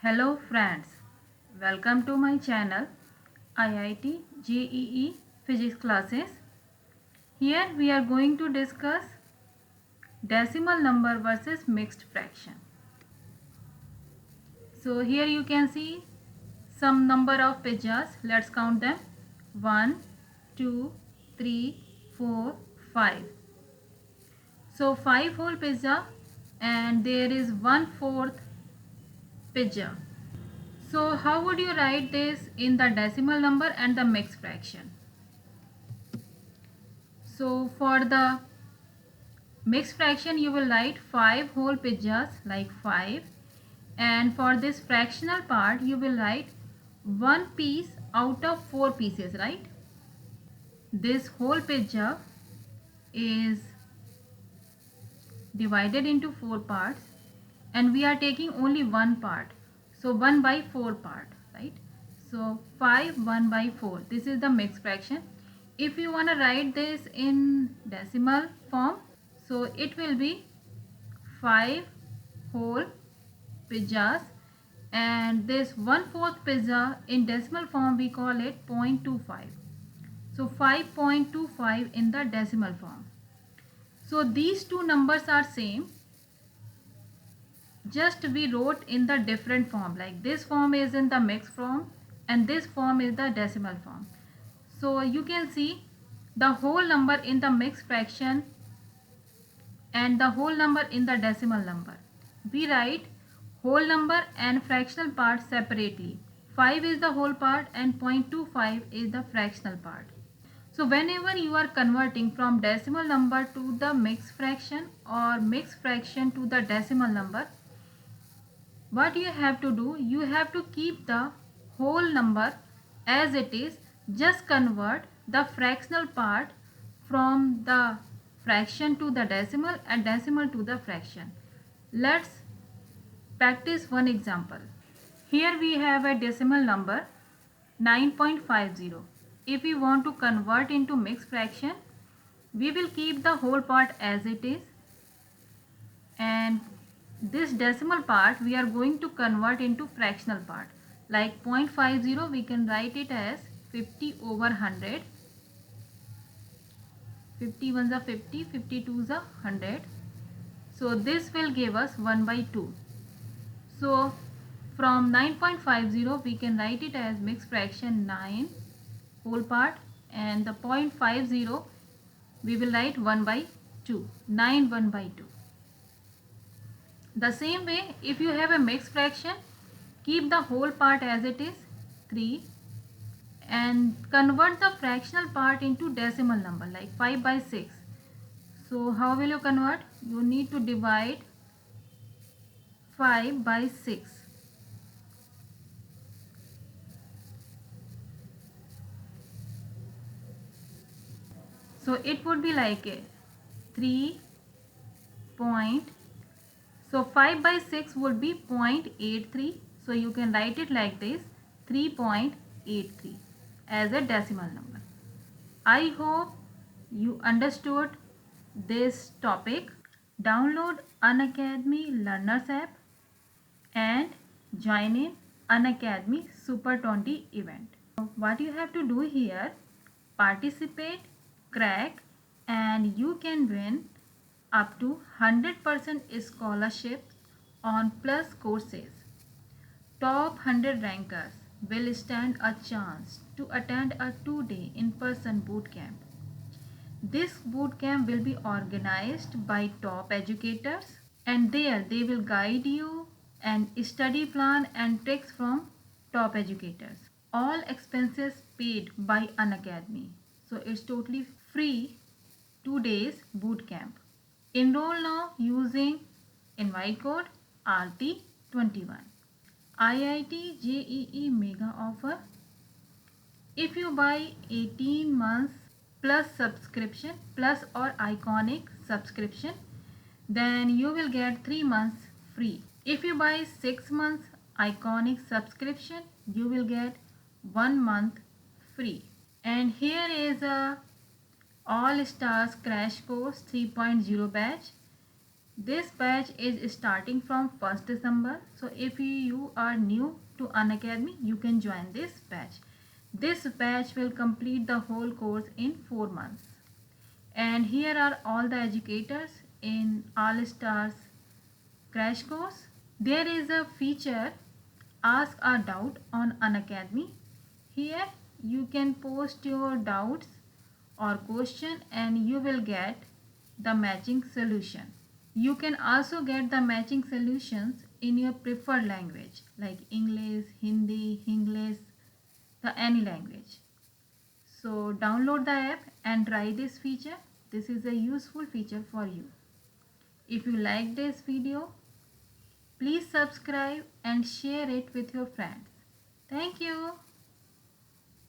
Hello friends, welcome to my channel IIT JEE Physics classes. Here we are going to discuss decimal number versus mixed fraction. So here you can see some number of pizzas. Let's count them. 1, 2, 3, 4, 5. So 5 whole pizza and there is 1/4 pizza. So how would you write this in the decimal number and the mixed fraction? So for the mixed fraction you will write 5 whole pizzas like 5, and for this fractional part you will write 1 piece out of 4 pieces, right? This whole pizza is divided into 4 parts and we are taking only one part, so 1 by 4 part, right? So 5 1 by 4, this is the mixed fraction. If you want to write this in decimal form, so it will be 5 whole pizzas, and this 1/4 pizza in decimal form we call it 0.25. So 5.25 in the decimal form. So these two numbers are same, just we wrote in the different form, like this form is in the mixed form and this form is the decimal form. So you can see the whole number in the mixed fraction and the whole number in the decimal number. We write whole number and fractional part separately. 5 is the whole part and 0.25 is the fractional part. So whenever you are converting from decimal number to the mixed fraction or mixed fraction to the decimal number, what you have to do, you have to keep the whole number as it is, just convert the fractional part from the fraction to the decimal and decimal to the fraction. Let's practice one example. Here we have a decimal number 9.50. If we want to convert into mixed fraction, we will keep the whole part as it is, and this decimal part we are going to convert into fractional part. Like 0.50 we can write it as 50 over 100. 50 ones are 50, 52 is a 100. So this will give us 1 by 2. So from 9.50 we can write it as mixed fraction 9 whole part, and the 0.50 we will write 1 by 2. 9 1 by 2. The same way, if you have a mixed fraction, keep the whole part as it is 3 and convert the fractional part into decimal number like 5 by 6. So how will you convert? You need to divide 5 by 6. So it would be like a 3 point. So 5 by 6 would be 0.83. So you can write it like this, 3.83 as a decimal number. I hope you understood this topic. Download Unacademy Learners app and join in Unacademy Super 20 event. What you have to do here, participate, crack, and you can win up to 100% scholarship on plus courses. Top 100 rankers will stand a chance to attend a 2-day in-person boot camp. This boot camp will be organized by top educators, and there they will guide you and study plan and tricks from top educators. All expenses paid by Unacademy. So it's totally free 2 days boot camp. Enroll now using invite code RT21. IIT JEE mega offer. If you buy 18 months plus subscription plus or iconic subscription, then you will get 3 months free. If you buy 6 months iconic subscription, you will get 1 month free. And here is a All Stars Crash Course 3.0 batch. This batch is starting from 1st December. So if you are new to Unacademy, you can join this batch. This batch will complete the whole course in 4 months. And here are all the educators in All Stars crash course. There is a feature Ask a Doubt on Unacademy. Here you can post your doubts or question and you will get the matching solution. You can also get the matching solutions in your preferred language like English, Hindi, English, the any language. So download the app and try this feature. This is a useful feature for you. If you like this video, please subscribe and share it with your friends. Thank you.